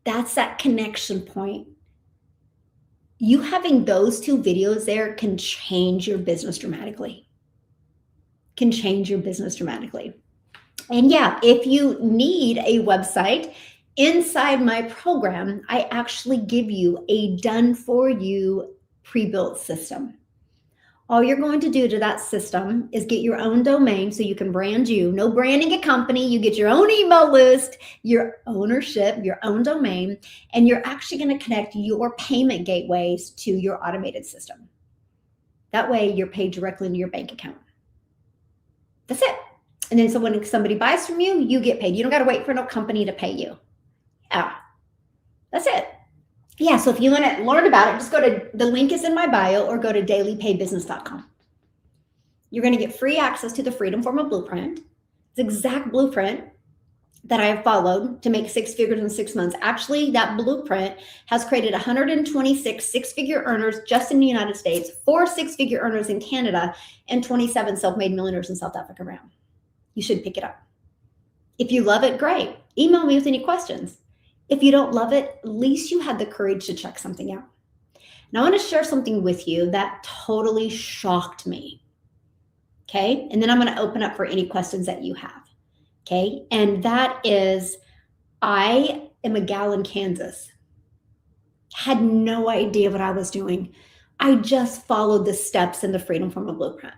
That's that connection point. You having those two videos there can change your business dramatically. Can change your business dramatically. And yeah, if you need a website, inside my program, I actually give you a done for you pre-built system. All you're going to do to that system is get your own domain so you can brand you. No branding a company. You get your own email list, your ownership, your own domain, and you're actually going to connect your payment gateways to your automated system. That way you're paid directly into your bank account. That's it. And then so when somebody buys from you, you get paid. You don't got to wait for no company to pay you. Yeah, that's it. Yeah, so if you want to learn about it, just go to, the link is in my bio, or go to dailypaybusiness.com. You're going to get free access to the Freedom Formula Blueprint. It's the exact blueprint that I have followed to make 6 figures in 6 months. Actually, that blueprint has created 126 six-figure earners just in the United States, 4 six-figure earners in Canada, and 27 self-made millionaires in South Africa around. You should pick it up. If you love it, great. Email me with any questions. If you don't love it, at least you had the courage to check something out. Now I want to share something with you that totally shocked me. Okay. And then I'm going to open up for any questions that you have. Okay. And that is, I am a gal in Kansas. Had no idea what I was doing. I just followed the steps in the Freedom Formula Blueprint.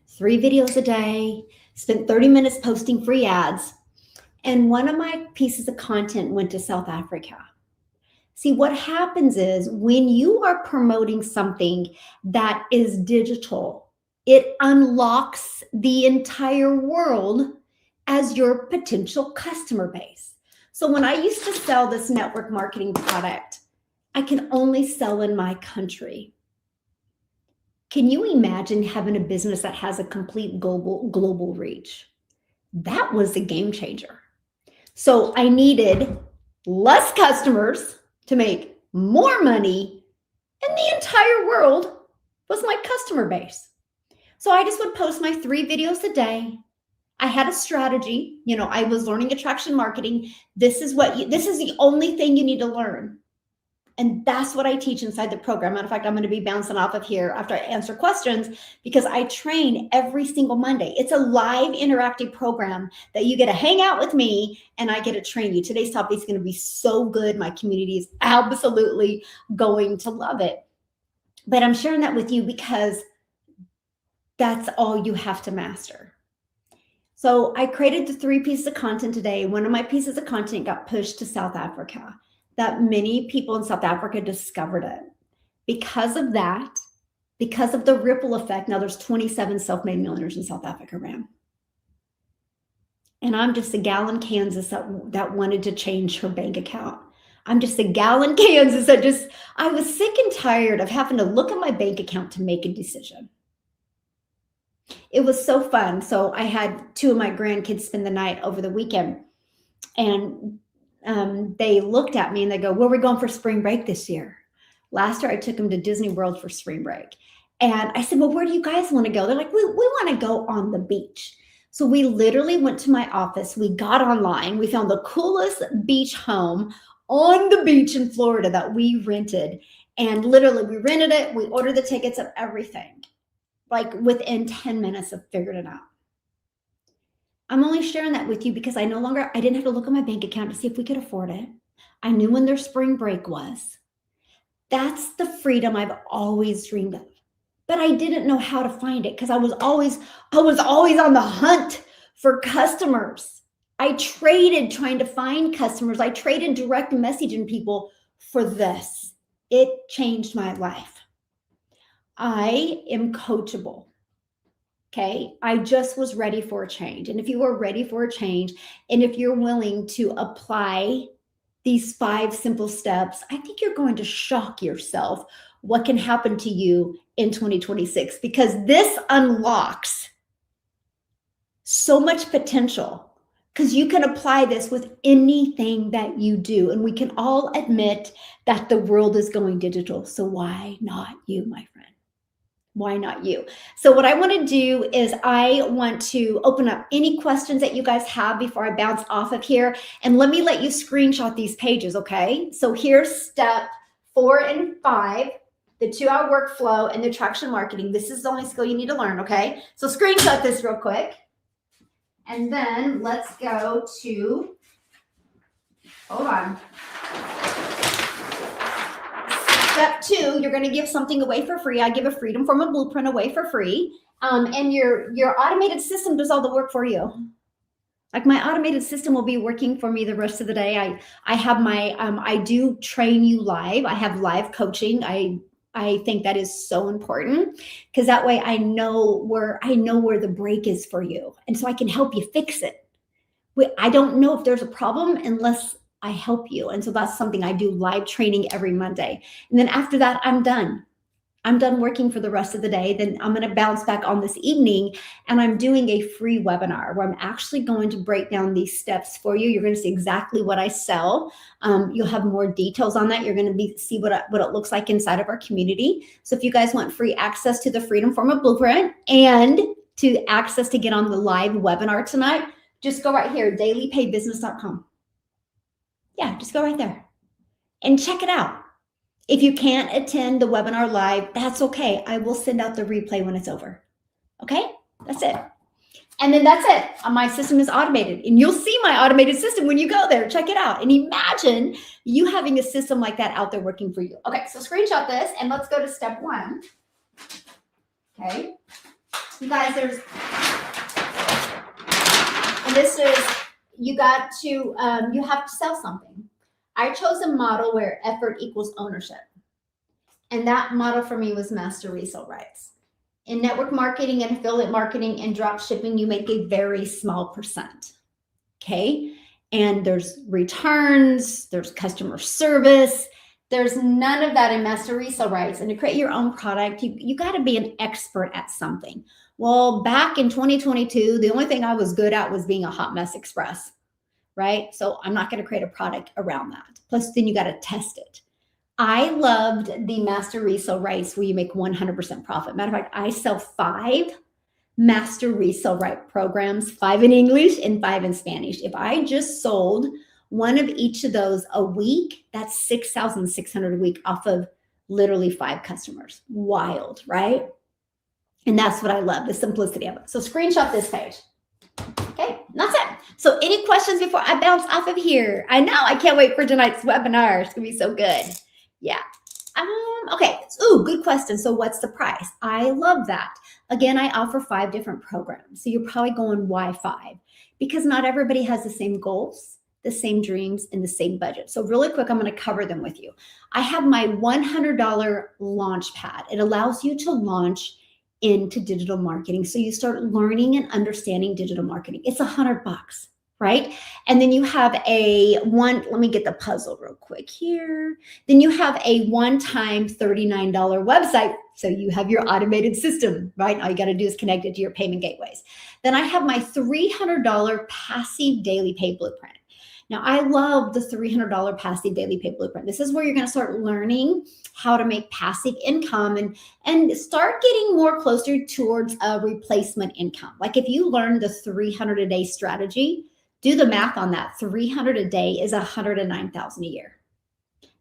3 videos a day, spent 30 minutes posting free ads. And one of my pieces of content went to South Africa. See, what happens is when you are promoting something that is digital, it unlocks the entire world as your potential customer base. So when I used to sell this network marketing product, I can only sell in my country. Can you imagine having a business that has a complete global reach? That was a game changer. So I needed less customers to make more money, and the entire world was my customer base. So I just would post my 3 videos a day. I had a strategy. You know, I was learning attraction marketing. This is the only thing you need to learn. And that's what I teach inside the program. Matter of fact, I'm going to be bouncing off of here after I answer questions, because I train every single Monday. It's a live interactive program that you get to hang out with me and I get to train you. Today's topic is going to be so good. My community is absolutely going to love it. But I'm sharing that with you because that's all you have to master. So I created the 3 pieces of content today. One of my pieces of content got pushed to South Africa. That many people in South Africa discovered it. Because of that, because of the ripple effect, now there's 27 self-made millionaires in South Africa around. And I'm just a gal in Kansas that wanted to change her bank account. I'm just a gal in Kansas that I was sick and tired of having to look at my bank account to make a decision. It was so fun. So I had 2 of my grandkids spend the night over the weekend, and they looked at me and they go, "Where are we going for spring break this year?" Last year, I took them to Disney World for spring break. And I said, "Well, where do you guys want to go?" They're like, we want to go on the beach. So we literally went to my office. We got online. We found the coolest beach home on the beach in Florida that we rented. And literally, we rented it. We ordered the tickets and everything. Like within 10 minutes of figuring it out. I'm only sharing that with you because I didn't have to look at my bank account to see if we could afford it. I knew when their spring break was. That's the freedom I've always dreamed of. But I didn't know how to find it because I was always on the hunt for customers. I traded trying to find customers. I traded direct messaging people for this. It changed my life. I am coachable. Okay, I just was ready for a change. And if you are ready for a change, and if you're willing to apply these 5 simple steps, I think you're going to shock yourself what can happen to you in 2026, because this unlocks so much potential, because you can apply this with anything that you do. And we can all admit that the world is going digital. So why not you, my friend? Why not you? So what I want to do is I want to open up any questions that you guys have before I bounce off of here. And let you screenshot these pages, okay? So here's step 4 and 5, the 2-hour workflow and the attraction marketing. This is the only skill you need to learn, okay? So screenshot this real quick. And then let's go to, hold on. Step 2, you're going to give something away for free. I give a freedom from a blueprint away for free. And your automated system does all the work for you. Like my automated system will be working for me the rest of the day. I have my I do train you live. I have live coaching. I think that is so important because that way I know where the break is for you, and so I can help you fix it. I don't know if there's a problem unless I help you, and so that's something I do live training every Monday. And then after that, I'm done. I'm done working for the rest of the day. Then I'm going to bounce back on this evening and I'm doing a free webinar where I'm actually going to break down these steps for you. You're going to see exactly what I sell. You'll have more details on that. You're going to see what it looks like inside of our community. So if you guys want free access to the Freedom Form of Blueprint and to access to get on the live webinar tonight, just go right here, dailypaybusiness.com. Yeah, just go right there and check it out. If you can't attend the webinar live, that's okay. I will send out the replay when it's over. Okay, that's it. And then that's it. My system is automated. And you'll see my automated system when you go there. Check it out. And imagine you having a system like that out there working for you. Okay, so screenshot this and let's go to step 1. Okay. You guys, and this is, you have to sell something. I chose a model where effort equals ownership. And that model for me was master resale rights. In network marketing and affiliate marketing and drop shipping, you make a very small percent. Okay. And there's returns, there's customer service. There's none of that in master resale rights. And to create your own product, you got to be an expert at something. Well, back in 2022, the only thing I was good at was being a hot mess express. Right? So I'm not going to create a product around that. Plus, then you got to test it. I loved the master resale rights where you make 100% profit. Matter of fact, I sell 5 master resale right programs, 5 in English and 5 in Spanish. If I just sold one of each of those a week, that's $6,600 a week off of literally 5 customers. Wild, right? And that's what I love, the simplicity of it. So screenshot this page. Okay, that's it. So any questions before I bounce off of here? I know, I can't wait for tonight's webinar. It's gonna be so good. Yeah. Okay, ooh, good question. So what's the price? I love that. Again, I offer 5 different programs. So you're probably going, why 5? Because not everybody has the same goals, the same dreams, and the same budget. So really quick, I'm gonna cover them with you. I have my $100 launch pad. It allows you to launch into digital marketing. So you start learning and understanding digital marketing. It's $100, right? And then you have let me get the puzzle real quick here. Then you have a one-time $39 website. So you have your automated system, right? All you got to do is connect it to your payment gateways. Then I have my $300 passive daily pay blueprint. Now, I love the $300 passive daily pay blueprint. This is where you're going to start learning how to make passive income and start getting more closer towards a replacement income. Like if you learn the 300 a day strategy, do the math on that. 300 a day is $109,000 a year.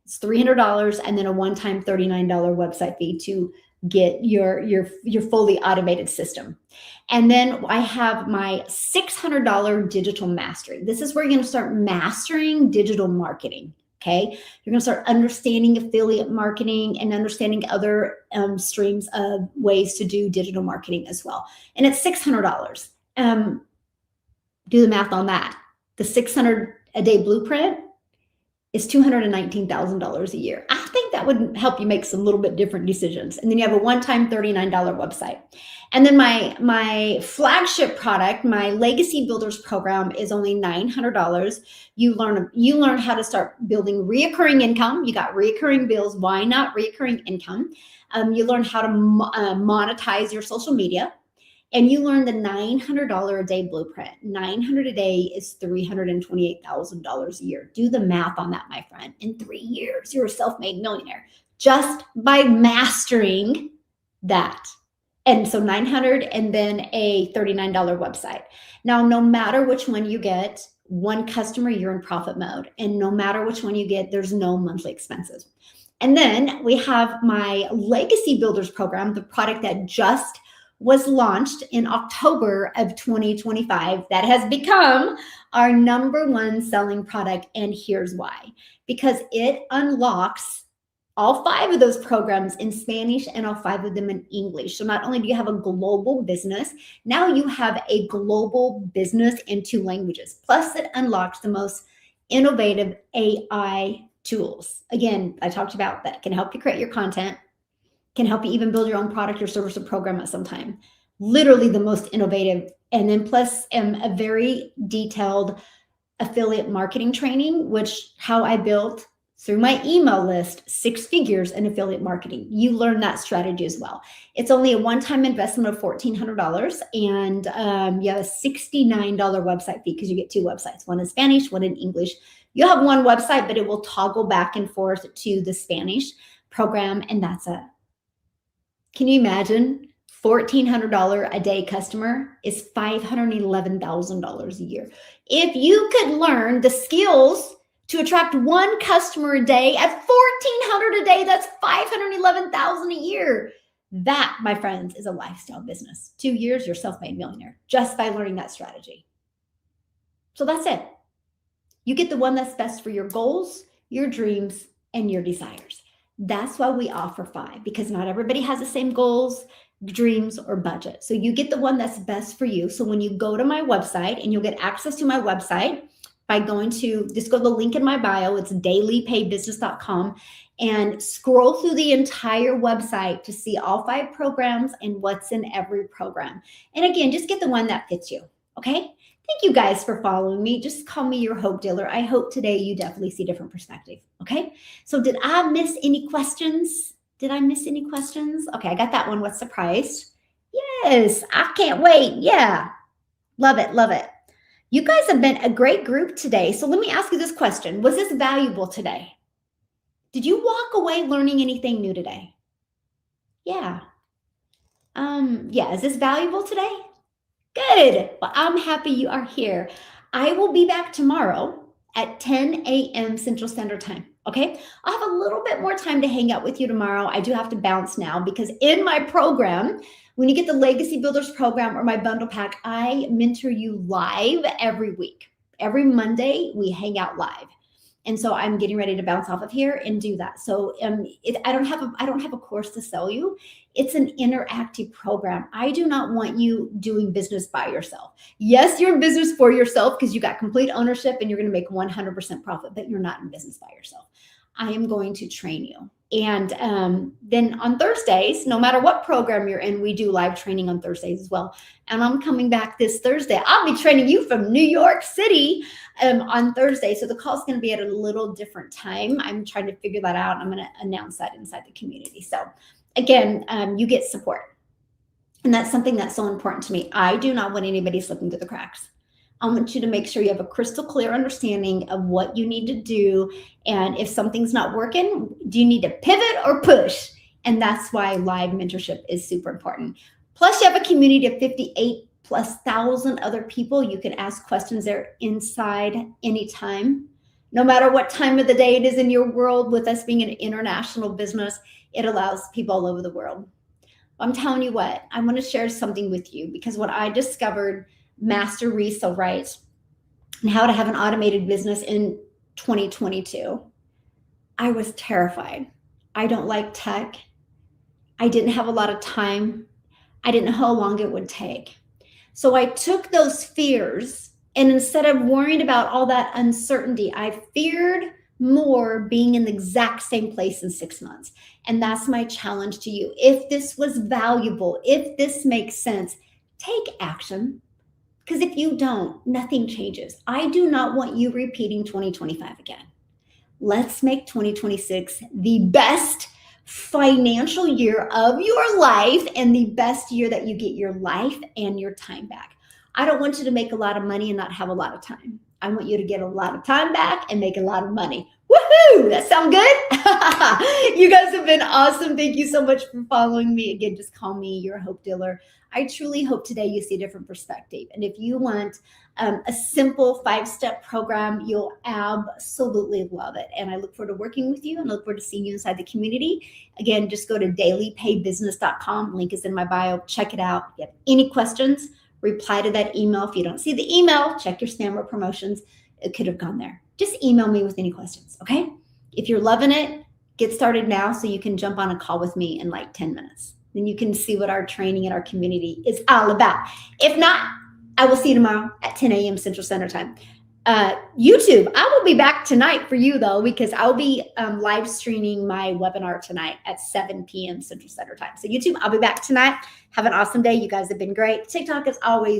It's $300 and then a one-time $39 website fee to get your fully automated system. And then I have my $600 digital mastery. This is where you're going to start mastering digital marketing. Okay. You're going to start understanding affiliate marketing and understanding other streams of ways to do digital marketing as well. And it's $600. Do the math on that. The 600 a day blueprint is $219,000 a year. I think that would help you make some little bit different decisions. And then you have a one-time $39 website. And then my flagship product, my Legacy Builders program, is only $900. You learn how to start building reoccurring income. You got reoccurring bills. Why not reoccurring income? You learn how to monetize your social media. And you learn the $900 a day blueprint. $900 a day is $328,000 a year. Do the math on that, my friend. In 3 years, you're a self-made millionaire just by mastering that. And so 900 and then a $39 website. Now, no matter which one you get, one customer, you're in profit mode. And no matter which one you get, there's no monthly expenses. And then we have my Legacy Builders program, the product that just was launched in October of 2025. That has become our #1 selling product. And here's why. Because it unlocks all 5 of those programs in Spanish and all 5 of them in English. So not only do you have a global business, now you have a global business in 2 languages. Plus, it unlocks the most innovative AI tools. Again, I talked about that can help you create your content, can help you even build your own product or service or program at some time. Literally the most innovative. And then plus a very detailed affiliate marketing training, which how I built through my email list 6 figures in affiliate marketing. You learn that strategy as well. It's only a one-time investment of $1,400, and you have a $69 website fee because you get 2 websites, one in Spanish, one in English. You have one website, but it will toggle back and forth to the Spanish program, and that's it. Can you imagine? $1,400 a day customer is $511,000 a year. If you could learn the skills to attract 1 customer a day at $1,400 a day, that's $511,000 a year. That, my friends, is a lifestyle business. 2 years, you're self-made millionaire just by learning that strategy. So that's it. You get the one that's best for your goals, your dreams, and your desires. That's why we offer 5, because not everybody has the same goals, dreams, or budget. So you get the one that's best for you. So when you go to my website, and you'll get access to my website by going to, just go to the link in my bio, it's dailypaybusiness.com, and scroll through the entire website to see all 5 programs and what's in every program. And again, just get the one that fits you, okay? Thank you guys for following me. Just call me your hope dealer. I hope today you definitely see a different perspective, okay? So did I miss any questions? Did I miss any questions? Okay, I got that one. What's surprised? Yes, I can't wait. Yeah, love it, love it. You guys have been a great group today. So let me ask you this question. Was this valuable today? Did you walk away learning anything new today? Yeah. Yeah, is this valuable today? Good. Well, I'm happy you are here. I will be back tomorrow at 10 a.m. Central Standard Time. Okay. I'll have a little bit more time to hang out with you tomorrow. I do have to bounce now because in my program, when you get the Legacy Builders program or my bundle pack, I mentor you live every week. Every Monday, we hang out live. And so I'm getting ready to bounce off of here and do that. So I don't have a course to sell you. It's an interactive program. I do not want you doing business by yourself. Yes, you're in business for yourself because you got complete ownership and you're going to make 100% profit, but you're not in business by yourself. I am going to train you. And then on Thursdays, no matter what program you're in, we do live training on Thursdays as well. And I'm coming back this Thursday. I'll be training you from New York City on Thursday. So the call is going to be at a little different time. I'm trying to figure that out. I'm going to announce that inside the community. So again, you get support. And that's something that's so important to me. I do not want anybody slipping through the cracks. I want you to make sure you have a crystal clear understanding of what you need to do. And if something's not working, do you need to pivot or push? And that's why live mentorship is super important. Plus, you have a community of 58,000+ other people. You can ask questions there inside anytime. No matter what time of the day it is in your world, with us being an international business, it allows people all over the world. I'm telling you what, I want to share something with you because what I discovered master resell rights and how to have an automated business in 2022. I was terrified. I don't like tech. I didn't have a lot of time. I didn't know how long it would take. So I took those fears, and instead of worrying about all that uncertainty, I feared more being in the exact same place in 6 months. And that's my challenge to you. If this was valuable, if this makes sense, take action. Because if you don't, nothing changes. I do not want you repeating 2025 again. Let's make 2026 the best financial year of your life and the best year that you get your life and your time back. I don't want you to make a lot of money and not have a lot of time. I want you to get a lot of time back and make a lot of money. Woohoo! That sound good? You guys have been awesome. Thank you so much for following me. Again, just call me your hope dealer. I truly hope today you see a different perspective. And if you want a simple 5-step program, you'll absolutely love it. And I look forward to working with you and look forward to seeing you inside the community. Again, just go to dailypaybusiness.com. Link is in my bio. Check it out. If you have any questions, reply to that email. If you don't see the email, check your spam or promotions. It could have gone there. Just email me with any questions, okay? If you're loving it, get started now so you can jump on a call with me in like 10 minutes. Then you can see what our training and our community is all about. If not, I will see you tomorrow at 10 a.m. Central Standard Time. YouTube, I will be back tonight for you though, because I'll be live streaming my webinar tonight at 7 p.m. Central Standard Time. So YouTube, I'll be back tonight. Have an awesome day. You guys have been great. TikTok is always